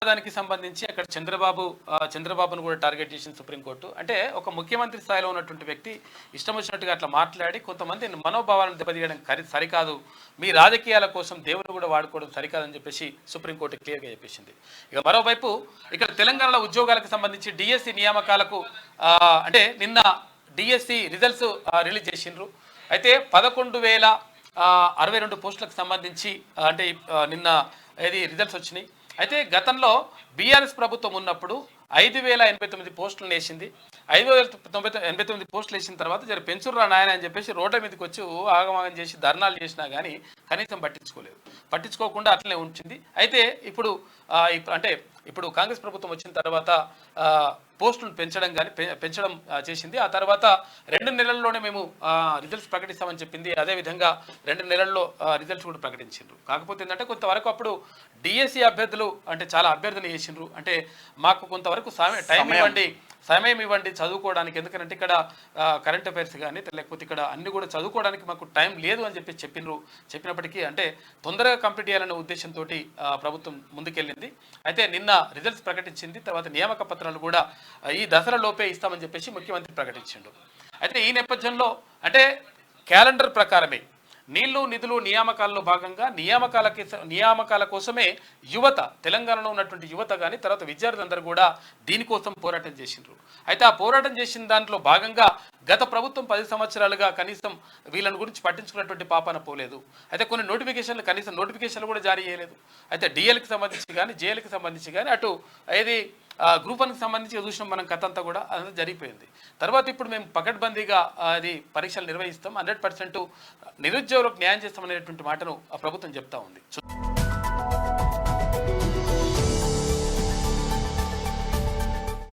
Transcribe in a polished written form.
దానికి సంబంధించి అక్కడ చంద్రబాబును కూడా టార్గెట్ చేసింది సుప్రీంకోర్టు. అంటే ఒక ముఖ్యమంత్రి స్థాయిలో ఉన్నటువంటి వ్యక్తి ఇష్టం వచ్చినట్టుగా అట్లా మాట్లాడి కొంతమంది మనోభావాలను దెబ్బతీయడం సరికాదు, మీ రాజకీయాల కోసం దేవుని కూడా వాడుకోవడం సరికాదని చెప్పేసి సుప్రీంకోర్టు క్లియర్గా చెప్పేసింది. ఇక మరోవైపు ఇక్కడ తెలంగాణలో ఉద్యోగాలకు సంబంధించి డిఎస్సి నియామకాలకు అంటే నిన్న డిఎస్సి రిజల్ట్స్ రిలీజ్ చేసిండ్రు. అయితే 11,062 పోస్టులకు సంబంధించి అంటే నిన్న ఏది రిజల్ట్స్ వచ్చినాయి. అయితే గతంలో బీఆర్ఎస్ ప్రభుత్వం ఉన్నప్పుడు 5,089 పోస్టులు వేసింది. 5,089 పోస్టులు వేసిన తర్వాత జర పెంచుర్రా నాయన అని చెప్పేసి రోడ్ల మీదకి వచ్చి ఆగమాగం చేసి ధర్నాలు చేసినా కానీ కనీసం పట్టించుకోకుండా అట్లనే ఉంచింది. అయితే ఇప్పుడు కాంగ్రెస్ ప్రభుత్వం వచ్చిన తర్వాత పోస్టులను పెంచడం చేసింది. ఆ తర్వాత 2 నెలల్లోనే మేము రిజల్ట్స్ ప్రకటిస్తామని చెప్పింది. అదేవిధంగా 2 నెలల్లో రిజల్ట్స్ కూడా ప్రకటించారు. కాకపోతే ఏంటంటే కొంతవరకు అప్పుడు డిఎస్సి అభ్యర్థులు అంటే చాలా అభ్యర్థులు చేసిండ్రు. అంటే మాకు కొంతవరకు సమయం ఇవ్వండి చదువుకోవడానికి, ఎందుకంటే ఇక్కడ కరెంట్ అఫైర్స్ కానీ లేకపోతే ఇక్కడ అన్ని కూడా చదువుకోవడానికి మాకు టైం లేదు అని చెప్పినప్పటికీ అంటే తొందరగా కంప్లీట్ చేయాలనే ఉద్దేశంతో ప్రభుత్వం ముందుకెళ్ళింది. అయితే నిన్న రిజల్ట్స్ ప్రకటించింది. తర్వాత నియామక పత్రాలు కూడా ఈ దసరా లోపే ఇస్తామని చెప్పేసి ముఖ్యమంత్రి ప్రకటించిండు. అయితే ఈ నేపథ్యంలో అంటే క్యాలెండర్ ప్రకారమే నీళ్లు నిధులు నియామకాల్లో భాగంగా నియామకాల కోసమే యువత, తెలంగాణలో ఉన్నటువంటి యువత కానీ తర్వాత విద్యార్థులందరూ కూడా దీనికోసం పోరాటం చేసిండ్రు. అయితే ఆ పోరాటం చేసిన దాంట్లో భాగంగా గత ప్రభుత్వం 10 సంవత్సరాలుగా కనీసం వీళ్ళని గురించి పట్టించుకున్నటువంటి పాపాన పోలేదు. అయితే కొన్ని కనీసం నోటిఫికేషన్లు కూడా జారీ చేయలేదు. అయితే డిఎల్కి సంబంధించి కానీ జేఎల్కి సంబంధించి కానీ అటు ఏది గ్రూప్ 1కి సంబంధించి చూసినాం మనం, కథ అంతా కూడా అదంతా జరిగిపోయింది. తర్వాత ఇప్పుడు మేము పకడ్బందీగా అది పరీక్షలు నిర్వహిస్తాం, 100% నిరుద్యోగులకు న్యాయం చేస్తామనేటువంటి మాటను ప్రభుత్వం చెప్తా ఉంది.